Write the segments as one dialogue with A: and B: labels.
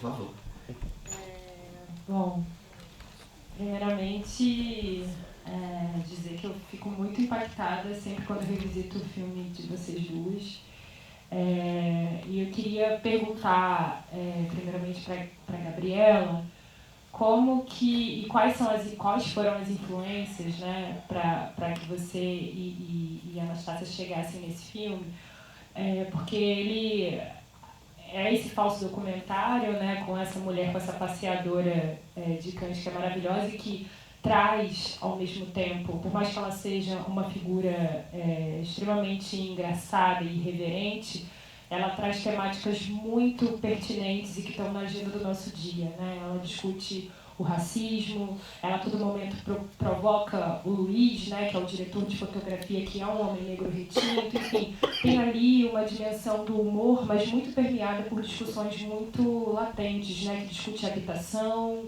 A: favor.
B: Bom, primeiramente, dizer que eu fico muito impactada sempre quando eu revisito o filme de vocês duas. E eu queria perguntar, primeiramente, para a Gabriela, como que e quais foram as influências, né, para que você e a Anastácia chegassem nesse filme, porque ele é esse falso documentário, né, com essa mulher, com essa passeadora de cães que é maravilhosa e que traz ao mesmo tempo, por mais que ela seja uma figura extremamente engraçada e irreverente, ela traz temáticas muito pertinentes e que estão na agenda do nosso dia, né? Ela discute o racismo, ela a todo momento provoca o Luiz, né, que é o diretor de fotografia, que é um homem negro retinto, enfim, tem ali uma dimensão do humor, mas muito permeada por discussões muito latentes, né, que discute a habitação,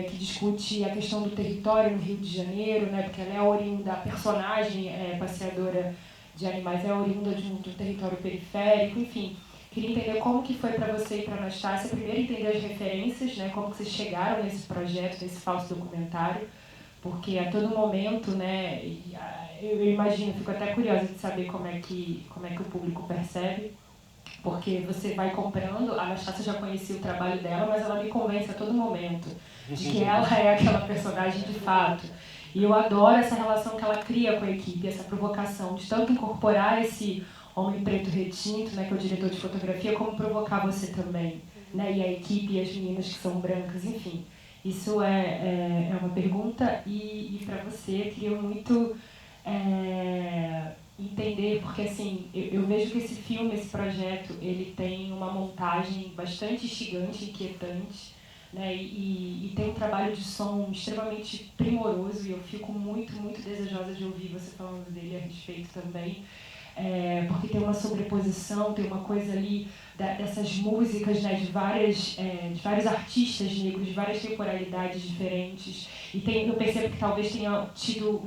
B: que discute a questão do território no Rio de Janeiro, né, porque ela é oriunda, a personagem passeadora de animais é oriunda de um território periférico, enfim. Queria entender como que foi para você e para a Anastácia, primeiro entender as referências, né, como que vocês chegaram nesse projeto, nesse falso documentário, porque a todo momento, né, eu imagino, fico até curiosa de saber como é que o público percebe, porque você vai comprando, a Anastácia já conhecia o trabalho dela, mas ela me convence a todo momento de que ela é aquela personagem de fato. E eu adoro essa relação que ela cria com a equipe, essa provocação de tanto incorporar esse homem preto retinto, né, que é o diretor de fotografia, como provocar você também, né, e a equipe e as meninas que são brancas, enfim. Isso é uma pergunta. E para você, eu queria muito entender, porque assim, eu vejo que esse filme, esse projeto, ele tem uma montagem bastante instigante, inquietante, né, e tem um trabalho de som extremamente primoroso, e eu fico muito, muito desejosa de ouvir você falando dele a respeito também, porque tem uma sobreposição, tem uma coisa ali dessas músicas, né, de vários artistas negros, de várias temporalidades diferentes, e eu percebo que talvez tenha tido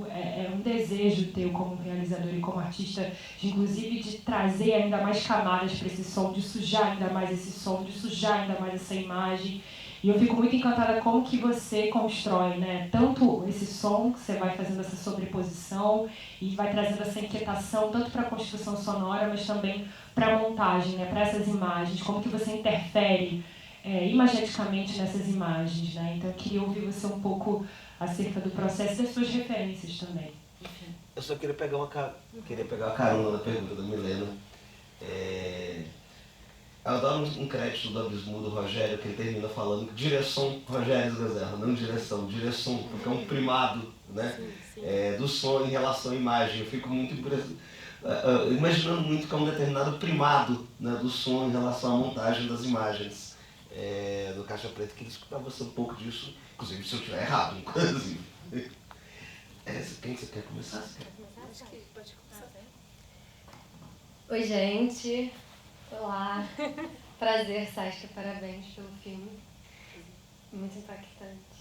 B: um desejo teu como realizador e como artista, inclusive de trazer ainda mais camadas para esse som, de sujar ainda mais esse som, de sujar ainda mais essa imagem. E eu fico muito encantada como que você constrói, né, tanto esse som, que você vai fazendo essa sobreposição e vai trazendo essa inquietação tanto para a construção sonora, mas também para a montagem, né, para essas imagens, como que você interfere imageticamente nessas imagens, né? Então eu queria ouvir você um pouco acerca do processo e das suas referências também. Enfim.
A: Eu só queria pegar uma carona na pergunta da Milena. Eu adoro um crédito do Abismo do Rogério, que ele termina falando direção Rogério Gazerra, não direção, porque é um primado, né, do som em relação à imagem. Eu fico muito imaginando muito que é um determinado primado, né, do som em relação à montagem das imagens do Caixa Preta. Queria escutar você um pouco disso, inclusive se eu estiver errado, inclusive. Quem você quer começar?
C: Acho que pode começar.
D: Oi, gente. Olá. Prazer, Saskia. Parabéns pelo filme. Muito impactante.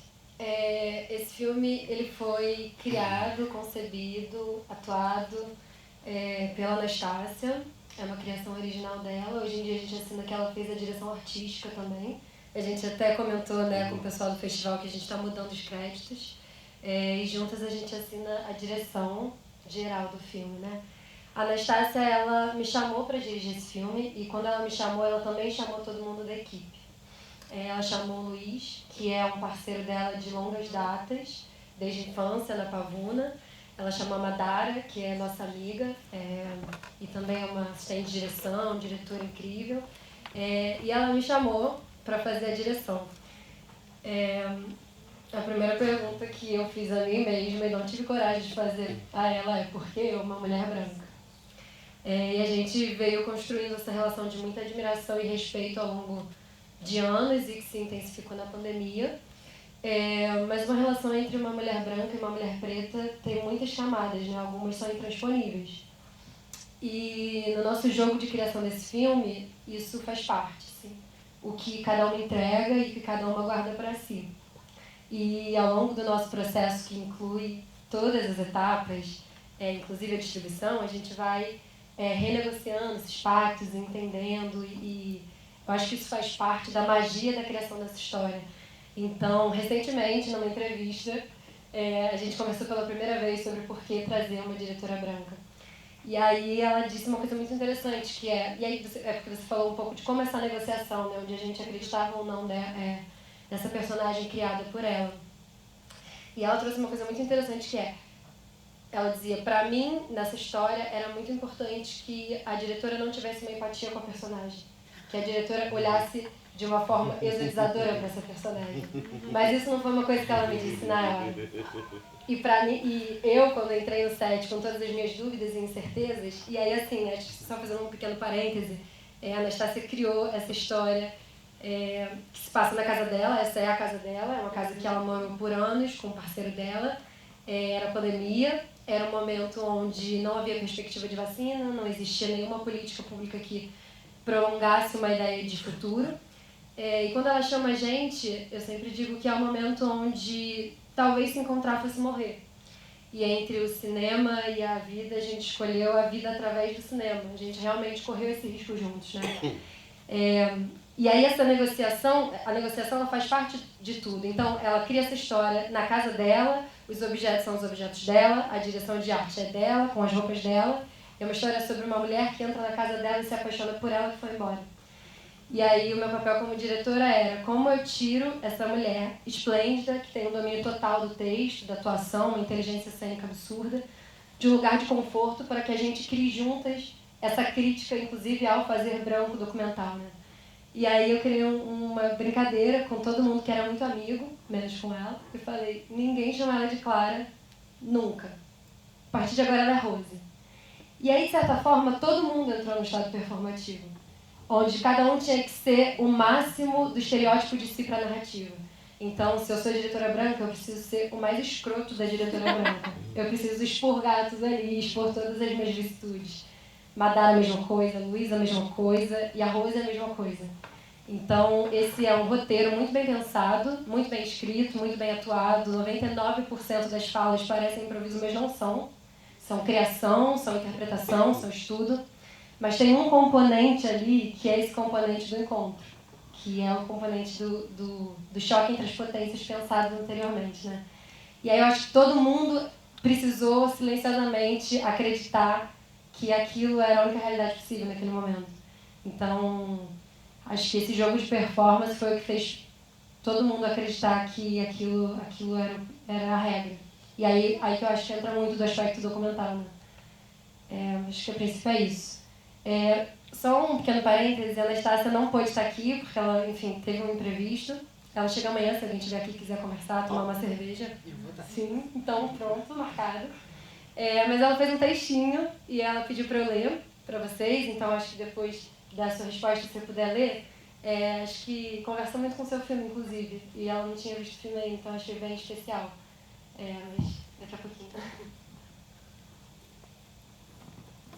D: Esse filme ele foi criado, concebido, atuado pela Anastácia. É uma criação original dela. Hoje em dia a gente assina que ela fez a direção artística também. A gente até comentou, né, com o pessoal do festival que a gente está mudando os créditos. E juntas a gente assina a direção geral do filme, né? A Anastácia, ela me chamou para dirigir esse filme e quando ela me chamou, ela também chamou todo mundo da equipe. Ela chamou o Luiz, que é um parceiro dela de longas datas, desde a infância, na Pavuna. Ela chamou a Madara, que é nossa amiga, e também é uma assistente de direção, diretora incrível. E ela me chamou para fazer a direção. A primeira pergunta que eu fiz a mim mesma e não tive coragem de fazer a ela é: por que eu, uma mulher branca? E a gente veio construindo essa relação de muita admiração e respeito ao longo de anos e que se intensificou na pandemia. Mas uma relação entre uma mulher branca e uma mulher preta tem muitas camadas, né? Algumas são intransponíveis. E no nosso jogo de criação desse filme, isso faz parte, sim. O que cada uma entrega e o que cada uma guarda para si. E ao longo do nosso processo, que inclui todas as etapas, inclusive a distribuição, a gente vai renegociando esses pactos, entendendo e Eu acho que isso faz parte da magia da criação dessa história. Então, recentemente, numa entrevista, a gente conversou pela primeira vez sobre por que trazer uma diretora branca. E aí ela disse uma coisa muito interessante, que é... E aí porque você falou um pouco de como essa negociação, né, onde a gente acreditava ou não nessa personagem criada por ela. E ela trouxe uma coisa muito interessante, que é... Ela dizia, pra mim, nessa história, era muito importante que a diretora não tivesse uma empatia com a personagem. Que a diretora olhasse de uma forma exotizadora para essa personagem. Mas isso não foi uma coisa que ela me disse na hora. E eu, quando entrei no set com todas as minhas dúvidas e incertezas, e aí assim, acho que só fazendo um pequeno parêntese, a Anastácia criou essa história que se passa na casa dela, essa é a casa dela, é uma casa que ela morou por anos com o parceiro dela, era pandemia, era um momento onde não havia perspectiva de vacina, não existia nenhuma política pública que prolongasse uma ideia de futuro. E quando ela chama a gente, eu sempre digo que é um momento onde talvez se encontrar fosse morrer. E entre o cinema e a vida, a gente escolheu a vida através do cinema. A gente realmente correu esse risco juntos, né? E aí essa negociação, a negociação ela faz parte de tudo. Então, ela cria essa história na casa dela, os objetos são os objetos dela, a direção de arte é dela, com as roupas dela. É uma história sobre uma mulher que entra na casa dela e se apaixona por ela e foi embora. E aí o meu papel como diretora era como eu tiro essa mulher esplêndida, que tem um domínio total do texto, da atuação, uma inteligência cênica absurda, de um lugar de conforto para que a gente crie juntas essa crítica, inclusive ao fazer branco documental, né? E aí eu criei uma brincadeira com todo mundo que era muito amigo, menos com ela, e falei, ninguém chama ela de Clara, nunca. A partir de agora ela é Rose. E aí, de certa forma, todo mundo entrou no estado performativo, onde cada um tinha que ser o máximo do estereótipo de si para a narrativa. Então, se eu sou diretora branca, eu preciso ser o mais escroto da diretora branca. Eu preciso expor gatos ali, expor todas as minhas virtudes. Madara a mesma coisa, Luísa a mesma coisa e a Rose a mesma coisa. Então, esse é um roteiro muito bem pensado, muito bem escrito, muito bem atuado. 99% das falas parecem improviso, mas não são. São criação, são interpretação, são estudo. Mas tem um componente ali que é esse componente do encontro, que é o componente do choque entre as potências pensadas anteriormente, né? E aí eu acho que todo mundo precisou silenciosamente acreditar que aquilo era a única realidade possível naquele momento. Então, acho que esse jogo de performance foi o que fez todo mundo acreditar que aquilo era a regra. E aí que eu acho que entra muito do aspecto documental, né? Acho que a princípio é isso. Só um pequeno parêntese, a Anastácia não pôde estar aqui, porque ela, enfim, teve um imprevisto. Ela chega amanhã, se alguém estiver aqui e quiser conversar, tomar uma cerveja. Sim, então pronto, marcado. Mas ela fez um textinho e ela pediu para eu ler para vocês, então acho que depois da sua resposta, se você puder ler, acho que conversa muito com o seu filme, inclusive. E ela não tinha visto o filme ainda, então achei bem especial. Mas daqui a pouquinho.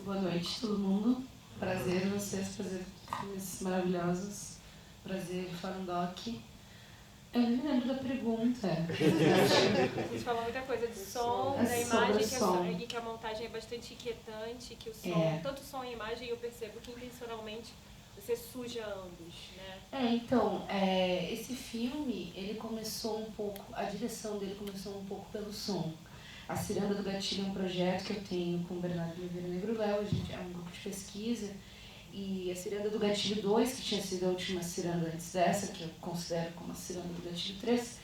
E: Boa noite, todo mundo. Prazer em vocês, prazer filmes maravilhosos. Prazer Farandoc. Eu nem me lembro da pergunta.
C: A gente falou muita coisa de som, da imagem, que a montagem é bastante inquietante, que o som, tanto som e imagem, eu percebo que intencionalmente você suja ambos, né?
E: Então, esse filme, ele começou um pouco, a direção dele começou um pouco pelo som. A Ciranda do Gatilho é um projeto que eu tenho com o Bernardo Oliveira Negro Léo, a gente é um grupo de pesquisa, e a Ciranda do Gatilho 2, que tinha sido a última ciranda antes dessa, que eu considero como a Ciranda do Gatilho 3,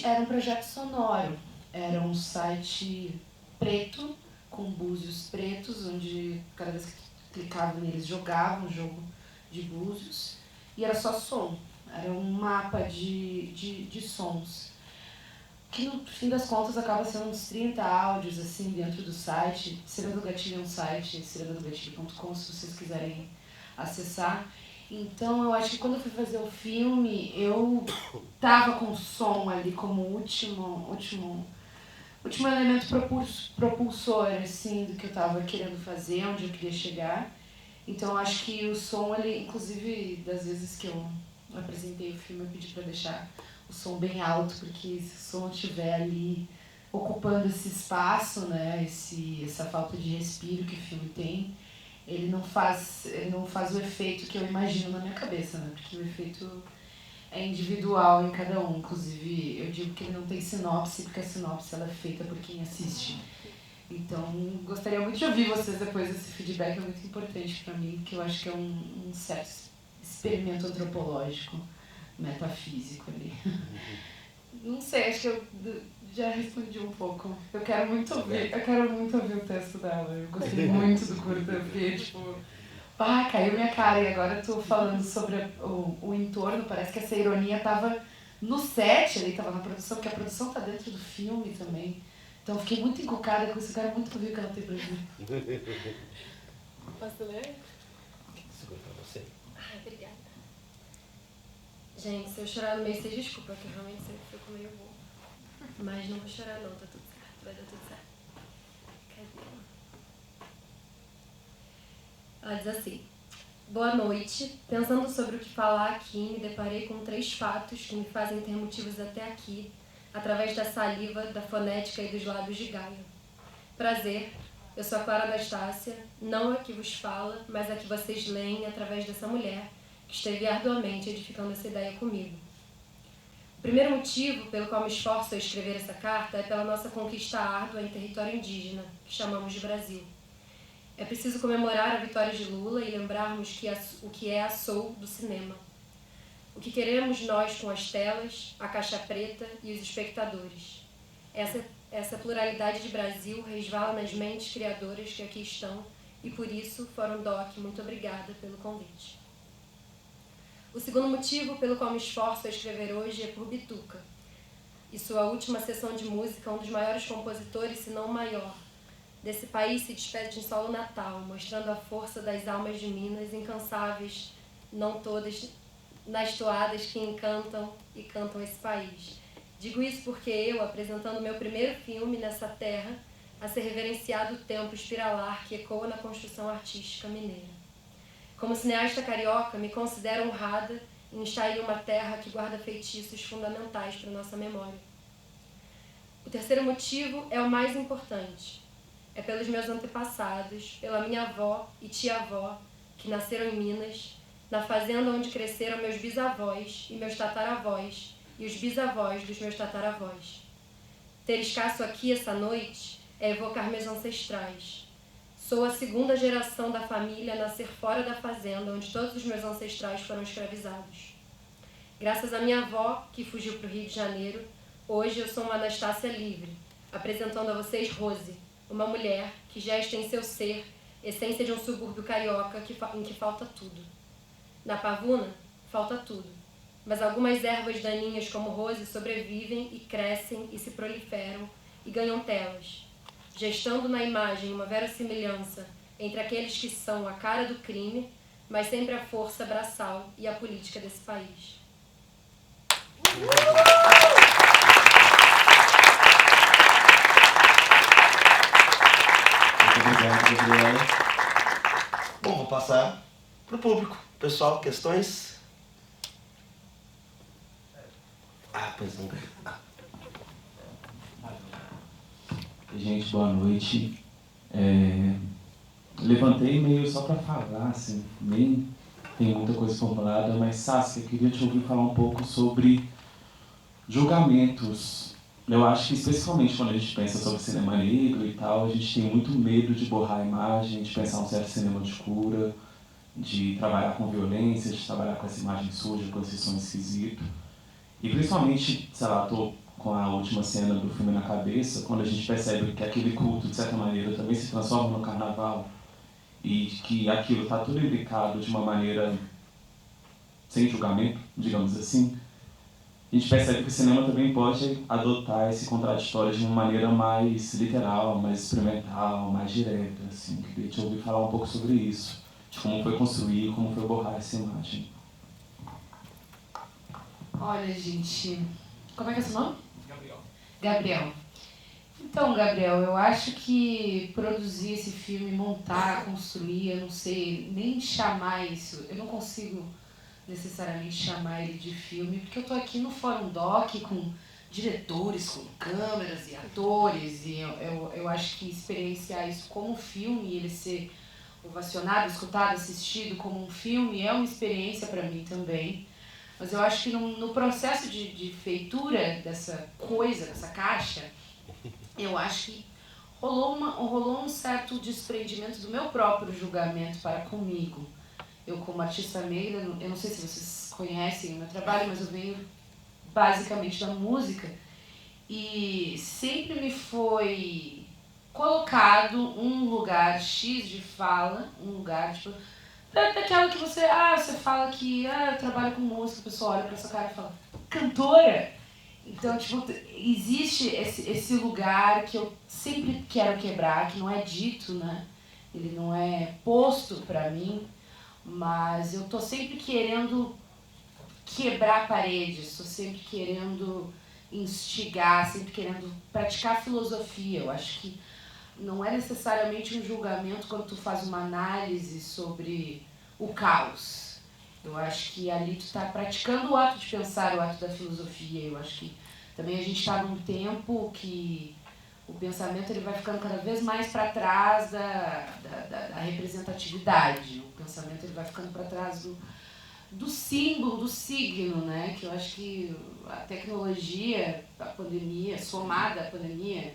E: era um projeto sonoro, era um site preto, com búzios pretos, onde cada vez que clicava neles jogava um jogo de búzios, e era só som, era um mapa de sons, que no fim das contas acaba sendo uns 30 áudios assim dentro do site. Ciranda do Gatilho é um site, cirandadogatilho.com, se vocês quiserem acessar. Então eu acho que quando eu fui fazer o filme, eu tava com o som ali como último elemento propulsor assim, do que eu estava querendo fazer, onde eu queria chegar. Então eu acho que o som, ele, inclusive das vezes que eu apresentei o filme, eu pedi para deixar o som bem alto, porque se o som estiver ali ocupando esse espaço, né, essa falta de respiro que o filme tem, ele não faz o efeito que eu imagino na minha cabeça, né? Porque o efeito é individual em cada um. Inclusive, eu digo que ele não tem sinopse, porque a sinopse ela é feita por quem assiste. Então, gostaria muito de ouvir vocês depois. Esse feedback é muito importante para mim, porque eu acho que é um certo experimento antropológico, metafísico ali. Não sei, acho que eu já respondi um pouco. Eu quero muito ouvir o texto dela. Eu gostei muito do curta. Eu fiquei tipo, caiu minha cara. E agora eu tô falando sobre o entorno. Parece que essa ironia tava no set ali, tava na produção, porque a produção tá dentro do filme também. Então eu fiquei muito encucada com isso. Eu quero muito ouvir o que ela tem pra dizer.
C: Posso ler?
A: Segura pra você.
C: Ai, obrigada.
D: Gente, se eu chorar no meio, vocês desculpa, que eu realmente sempre fico meio boa. Mas não vou chorar não, tá tudo certo, vai dar tudo certo. Cadê? Ela diz assim: boa noite. Pensando sobre o que falar aqui, me deparei com 3 fatos que me fazem ter motivos até aqui, através da saliva, da fonética e dos lábios de Gaia. Prazer, eu sou a Clara Anastácia, não a que vos fala, mas a que vocês leem através dessa mulher, que esteve arduamente edificando essa ideia comigo. O primeiro motivo pelo qual me esforço a escrever essa carta é pela nossa conquista árdua em território indígena, que chamamos de Brasil. É preciso comemorar a vitória de Lula e lembrarmos o que é a soul do cinema. O que queremos nós com as telas, a caixa preta e os espectadores. Essa pluralidade de Brasil resvala nas mentes criadoras que aqui estão e por isso, Fórum Doc, muito obrigada pelo convite. O segundo motivo pelo qual me esforço a escrever hoje é por Bituca e sua última sessão de música, um dos maiores compositores, se não o maior, desse país se despede em solo natal, mostrando a força das almas de Minas, incansáveis, não todas, nas toadas que encantam e cantam esse país. Digo isso porque eu, apresentando meu primeiro filme nessa terra, a ser reverenciado o tempo espiralar que ecoa na construção artística mineira. Como cineasta carioca, me considero honrada em estar em uma terra que guarda feitiços fundamentais para nossa memória. O terceiro motivo é o mais importante. É pelos meus antepassados, pela minha avó e tia-avó, que nasceram em Minas, na fazenda onde cresceram meus bisavós e meus tataravós, e os bisavós dos meus tataravós. Ter escasso aqui essa noite é evocar meus ancestrais. Sou a 2ª geração da família a nascer fora da fazenda, onde todos os meus ancestrais foram escravizados. Graças à minha avó, que fugiu para o Rio de Janeiro, hoje eu sou uma Anastácia livre, apresentando a vocês Rose, uma mulher que gesta em seu ser essência de um subúrbio carioca em que falta tudo. Na Pavuna, falta tudo, mas algumas ervas daninhas como Rose sobrevivem e crescem e se proliferam e ganham telas, gestando na imagem uma verossimilhança entre aqueles que são a cara do crime, mas sempre a força braçal e a política desse país.
A: Muito obrigado, Gabriela. Bom, vou passar para o público. Pessoal, questões? Pois não.
F: Gente, boa noite. Levantei meio só para falar, assim, nem tem muita coisa formulada, mas Saskia, eu queria te ouvir falar um pouco sobre julgamentos. Eu acho que especialmente quando a gente pensa sobre cinema negro e tal, a gente tem muito medo de borrar a imagem, de pensar um certo cinema de cura, de trabalhar com violência, de trabalhar com essa imagem suja, com esse som esquisito. E principalmente, sei lá, tô com a última cena do filme na cabeça, quando a gente percebe que aquele culto, de certa maneira, também se transforma no carnaval e que aquilo está tudo imbricado de uma maneira sem julgamento, digamos assim, a gente percebe que o cinema também pode adotar esse contraditório de uma maneira mais literal, mais experimental, mais direta, assim. Queria te ouvir falar um pouco sobre isso, de como foi construir, como foi borrar essa imagem.
E: Olha, gente, como é que é seu nome? Gabriel. Então, Gabriel, eu acho que produzir esse filme, montar, construir, eu não sei nem chamar isso, eu não consigo necessariamente chamar ele de filme, porque eu tô aqui no Fórum Doc com diretores, com câmeras e atores, e eu acho que experienciar isso como filme, ele ser ovacionado, escutado, assistido como um filme, é uma experiência para mim também. Mas eu acho que no processo de feitura dessa coisa, dessa caixa, eu acho que rolou um certo desprendimento do meu próprio julgamento para comigo. Eu, como artista negra, eu não sei se vocês conhecem o meu trabalho, mas eu venho basicamente da música, e sempre me foi colocado um lugar X de fala, um lugar tipo daquela que você fala que eu trabalho com música, a pessoa olha pra sua cara e fala, cantora? Então, tipo, existe esse lugar que eu sempre quero quebrar, que não é dito, né? Ele não é posto pra mim, mas eu tô sempre querendo quebrar paredes, estou sempre querendo instigar, sempre querendo praticar filosofia. Eu acho que não é necessariamente um julgamento quando tu faz uma análise sobre o caos. Eu acho que ali tu está praticando o ato de pensar, o ato da filosofia. Eu acho que também a gente está num tempo que o pensamento ele vai ficando cada vez mais para trás da representatividade. O pensamento ele vai ficando para trás do símbolo, do signo, né? Que eu acho que a tecnologia, a pandemia, somada à pandemia,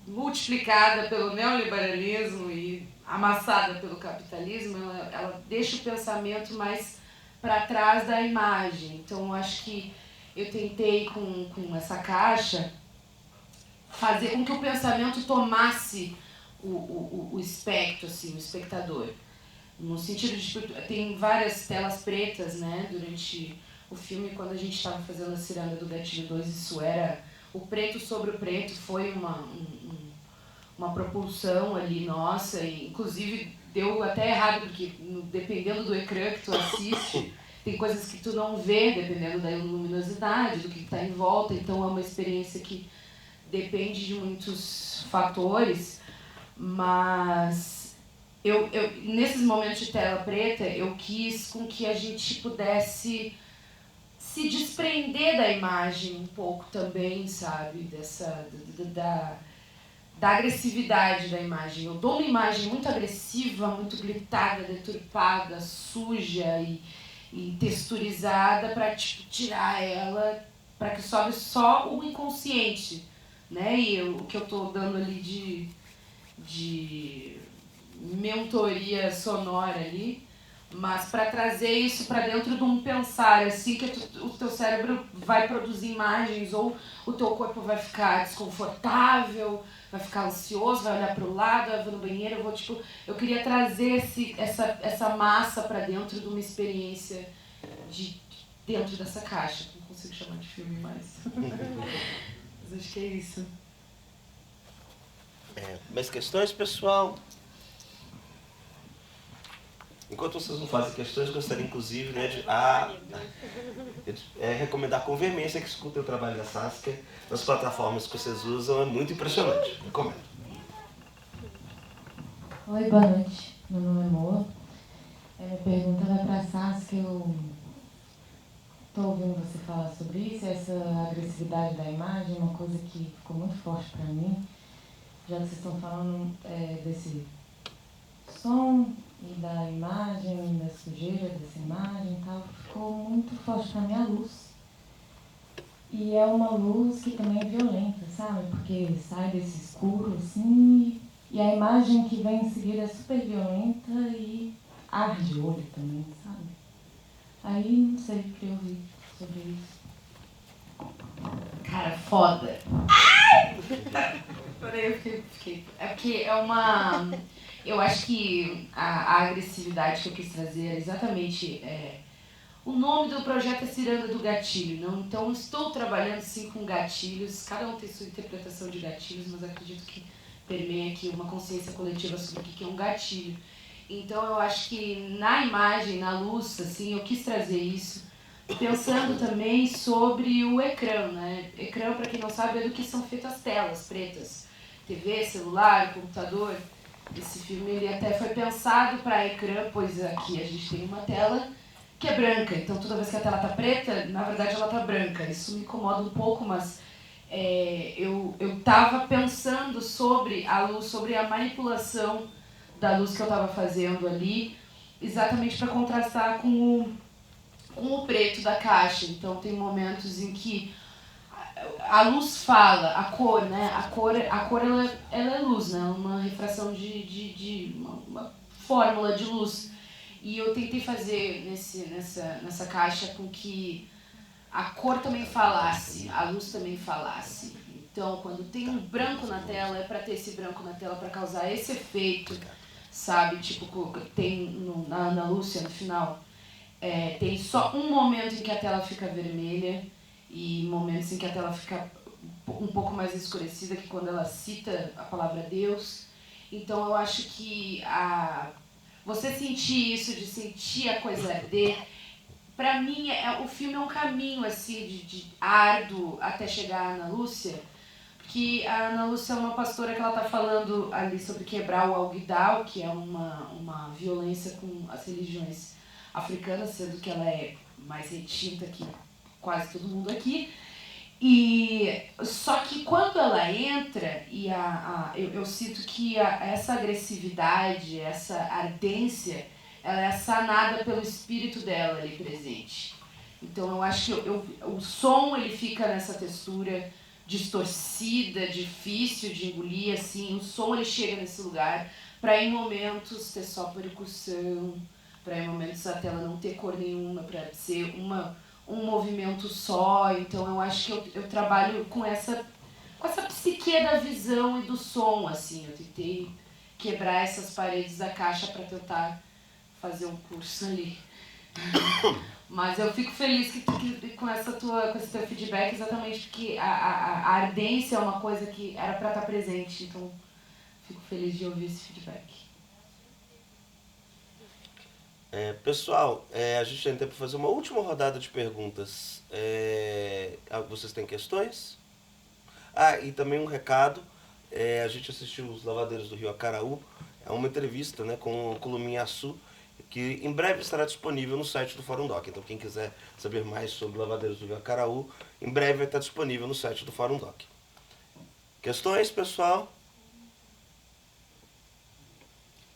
E: multiplicada pelo neoliberalismo e amassada pelo capitalismo, ela deixa o pensamento mais para trás da imagem. Então, eu acho que eu tentei, com essa caixa, fazer com que o pensamento tomasse o espectro, assim, o espectador. No sentido de, tem várias telas pretas, né, durante o filme, quando a gente estava fazendo a Ciranda do Gatilho 2, isso era o preto sobre o preto, foi uma propulsão ali nossa, e inclusive deu até errado, porque dependendo do ecrã que tu assiste, tem coisas que tu não vê, dependendo da luminosidade, do que está em volta, então é uma experiência que depende de muitos fatores, mas eu, nesses momentos de tela preta, eu quis com que a gente pudesse se desprender da imagem um pouco também, sabe? Da agressividade da imagem. Eu dou uma imagem muito agressiva, muito gritada, deturpada, suja e texturizada para tipo, tirar ela, para que sobe só o inconsciente, né? E o que eu estou dando ali de mentoria sonora ali, mas para trazer isso para dentro de um pensar, assim que o teu cérebro vai produzir imagens ou o teu corpo vai ficar desconfortável, vai ficar ansioso, vai olhar para o lado, vai no banheiro, eu queria trazer essa massa para dentro de uma experiência dentro dessa caixa, não consigo chamar de filme mais. Mas acho que é isso.
A: Mais questões, pessoal? Enquanto vocês não fazem questões, gostaria inclusive, né, de recomendar com veemência que escutem o trabalho da Saskia nas plataformas que vocês usam, é muito impressionante. Recomendo.
B: Oi, boa noite. Meu nome é Moa. Minha pergunta vai para a Saskia. Eu estou ouvindo você falar sobre isso, essa agressividade da imagem, uma coisa que ficou muito forte para mim, já que vocês estão falando desse som e da imagem, da sujeira dessa imagem e tal, ficou muito forte para mim a luz. E é uma luz que também é violenta, sabe? Porque sai desse escuro, assim, e a imagem que vem em seguida é super violenta e arde o olho também, sabe? Aí, não sei, queria ouvir sobre isso.
E: Cara, foda. Ai! Peraí, eu fiquei... É porque é uma... Eu acho que a agressividade que eu quis trazer é exatamente... O nome do projeto é Ciranda do Gatilho, não? Então, estou trabalhando, sim, com gatilhos. Cada um tem sua interpretação de gatilhos, mas acredito que permeia aqui uma consciência coletiva sobre o que é um gatilho. Então, eu acho que na imagem, na luz, assim, eu quis trazer isso, pensando também sobre o ecrã, né? Ecrã, para quem não sabe, é do que são feitas as telas pretas. TV, celular, computador. Esse filme ele até foi pensado para ecrã, pois aqui a gente tem uma tela que é branca. Então, toda vez que a tela está preta, na verdade ela está branca. Isso me incomoda um pouco, mas eu estava pensando sobre a luz, sobre a manipulação da luz que eu estava fazendo ali, exatamente para contrastar com o preto da caixa. Então tem momentos em que a luz fala, a cor, né? A cor ela é luz, né? Uma refração de uma fórmula de luz. E eu tentei fazer nessa caixa com que a cor também falasse, a luz também falasse. Então, quando tem um branco na tela, é para ter esse branco na tela, para causar esse efeito, sabe? Tipo, tem na Ana Lúcia, no final, tem só um momento em que a tela fica vermelha e momentos em que a tela fica um pouco mais escurecida, que quando ela cita a palavra Deus. Então, eu acho que você sentir isso, de sentir a coisa arder, pra mim, o filme é um caminho assim, de árduo até chegar à Ana Lúcia, porque a Ana Lúcia é uma pastora que ela tá falando ali sobre quebrar o alguidal, que é uma violência com as religiões africanas, sendo que ela é mais retinta que quase todo mundo aqui. E só que quando ela entra, e eu sinto que essa agressividade, essa ardência, ela é sanada pelo espírito dela ali presente. Então eu acho que o som ele fica nessa textura distorcida, difícil de engolir, assim. O som ele chega nesse lugar para em momentos ter só percussão, para em momentos a tela não ter cor nenhuma, para ser um movimento só. Então eu acho que eu trabalho com essa psique da visão e do som, assim. Eu tentei quebrar essas paredes da caixa para tentar fazer um curso ali. Mas eu fico feliz com esse teu feedback, exatamente porque a ardência é uma coisa que era para estar presente. Então fico feliz de ouvir esse feedback.
A: Pessoal, a gente tem tempo para fazer uma última rodada de perguntas. Vocês têm questões? E também um recado. A gente assistiu Os Lavadeiros do Rio Acaraú. É uma entrevista, né, com o Culuminhaçu, que em breve estará disponível no site do Fórum Doc. Então quem quiser saber mais sobre Lavadeiros do Rio Acaraú, em breve vai estar disponível no site do Fórum Doc. Questões, pessoal?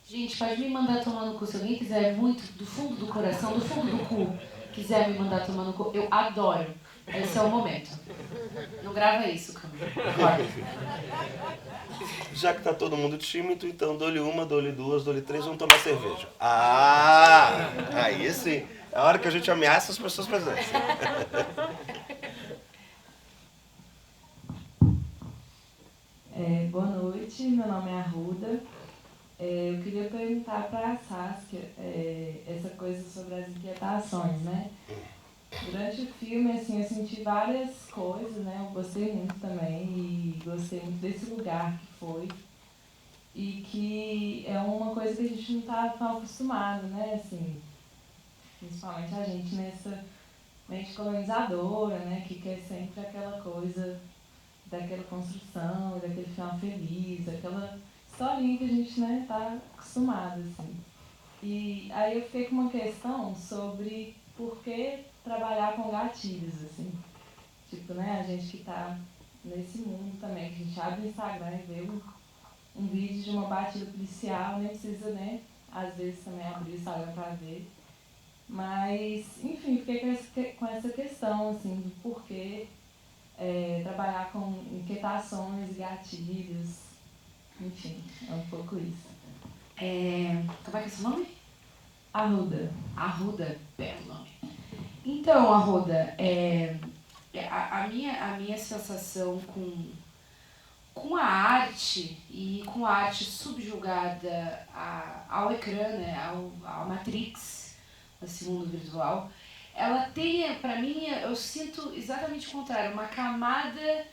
E: Gente, pode me mandar tomar no cu. Se alguém quiser muito, do fundo do coração, do fundo do cu, quiser me mandar tomar no cu, eu adoro. Esse é o momento. Não grava isso, câmera.
A: Já que tá todo mundo tímido, então dou-lhe uma, dou-lhe duas, dou-lhe três, vamos tomar cerveja. Aí sim. É a hora que a gente ameaça as pessoas presentes.
B: Boa noite, meu nome é Arruda. Eu queria perguntar para a Saskia essa coisa sobre as inquietações, né? Durante o filme, assim, eu senti várias coisas, né? Eu gostei muito também e gostei muito desse lugar que foi. E que é uma coisa que a gente não está tão acostumado, né? Assim, principalmente a gente nessa mente colonizadora, né? Que quer sempre aquela coisa daquela construção, daquele final feliz, aquela historinha que a gente, né, tá acostumado, assim. E aí eu fiquei com uma questão sobre por que trabalhar com gatilhos, assim. Tipo, né, a gente que tá nesse mundo também, que a gente abre o Instagram e vê um vídeo de uma batida policial, nem precisa, né, às vezes também abrir o Instagram pra ver. Mas, enfim, fiquei com essa questão, assim, do porquê trabalhar com inquietações, gatilhos, enfim, é um pouco isso.
E: Como é que é seu nome?
B: Arruda.
E: Arruda, belo nome. Então, Arruda, a minha sensação com a arte e com a arte subjugada ao ecrã, né, à Matrix, esse mundo virtual, ela tem, pra mim, eu sinto exatamente o contrário, uma camada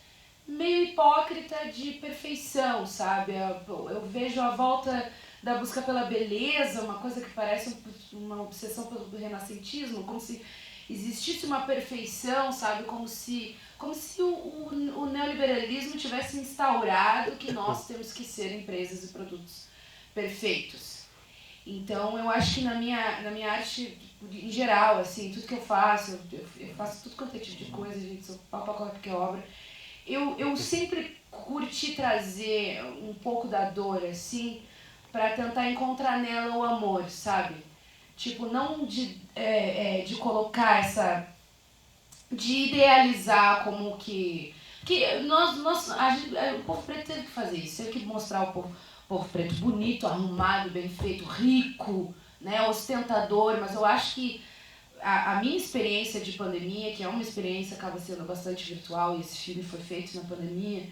E: meio hipócrita de perfeição, sabe? Eu vejo a volta da busca pela beleza, uma coisa que parece uma obsessão pelo renascentismo, como se existisse uma perfeição, sabe? Como se o neoliberalismo tivesse instaurado que nós temos que ser empresas e produtos perfeitos. Então, eu acho que na minha arte, em geral, assim, tudo que eu faço tudo quanto é tipo de coisa, gente, sou pau pra qualquer obra. Eu sempre curti trazer um pouco da dor, assim, para tentar encontrar nela o amor, sabe? Tipo, não de colocar essa... de idealizar como que o povo preto teve que fazer isso, teve que mostrar o povo preto bonito, arrumado, bem feito, rico, né, ostentador, mas eu acho que a minha experiência de pandemia, que é uma experiência que acaba sendo bastante virtual, e esse filme foi feito na pandemia,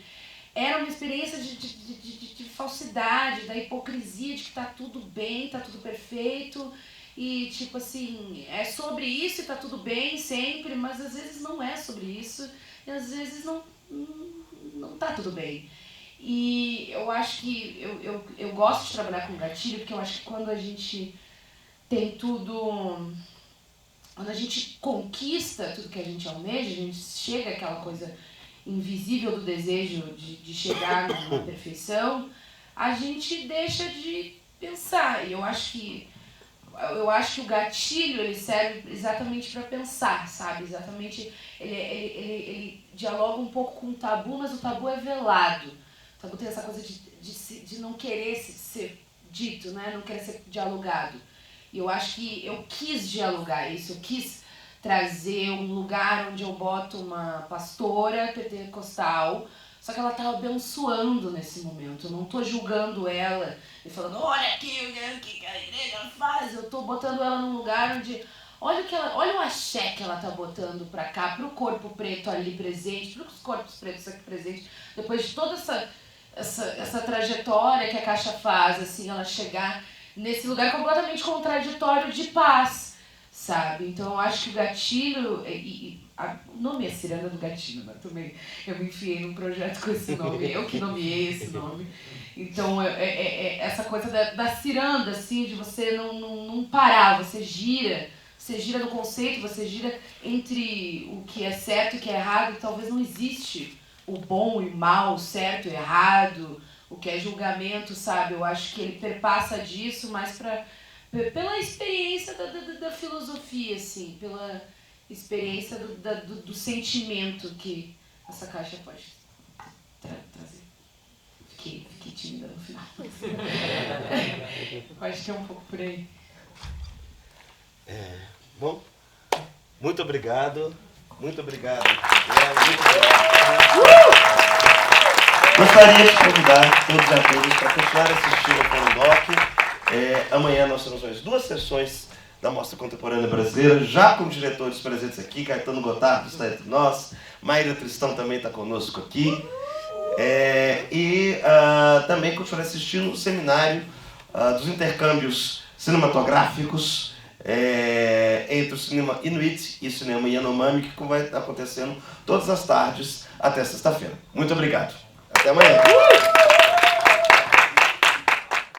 E: era uma experiência de falsidade, da hipocrisia, de que tá tudo bem, tá tudo perfeito, e tipo assim, é sobre isso e tá tudo bem sempre, mas às vezes não é sobre isso, e às vezes não tá tudo bem. E eu acho que eu gosto de trabalhar com gatilho, porque eu acho que quando a gente tem tudo... Quando a gente conquista tudo que a gente almeja, a gente chega àquela coisa invisível do desejo de chegar na perfeição, a gente deixa de pensar. E eu acho que o gatilho ele serve exatamente para pensar, sabe? Exatamente, ele dialoga um pouco com o tabu, mas o tabu é velado. O tabu tem essa coisa de não querer ser dito, né? Não querer ser dialogado. E eu acho que eu quis dialogar isso, eu quis trazer um lugar onde eu boto uma pastora pentecostal, só que ela está abençoando nesse momento. Eu não estou julgando ela e falando, olha aqui o que a igreja faz. Eu estou botando ela num lugar onde, olha o axé que ela está botando para cá, para o corpo preto ali presente, para os corpos pretos aqui presentes, depois de toda essa trajetória que a Caixa faz, assim, ela chegar nesse lugar completamente contraditório de paz, sabe? Então eu acho que o gatilho, o nome é Ciranda do Gatilho, mas também eu me enfiei num projeto com esse nome, eu que nomeei esse nome. Então essa coisa da ciranda, assim, de você não parar, você gira no conceito, você gira entre o que é certo e o que é errado, e talvez não existe o bom e mal, o certo e errado, o que é julgamento, sabe? Eu acho que ele perpassa disso mais pela experiência da filosofia, assim, pela experiência do sentimento que essa caixa pode trazer. Fiquei tímida no final. Eu acho que é um pouco por aí.
A: Bom, muito obrigado. Muito obrigado. Gostaria de convidar todos e todas para continuar assistindo ao Fonodoc. Amanhã nós teremos mais 2 sessões da Mostra Contemporânea Brasileira, já com diretores presentes aqui. Caetano Gotardo está entre nós, Maíra Tristão também está conosco aqui. Também continuar assistindo o seminário dos intercâmbios cinematográficos entre o cinema Inuit e o cinema Yanomami, que vai estar acontecendo todas as tardes até sexta-feira. Muito obrigado. Até amanhã.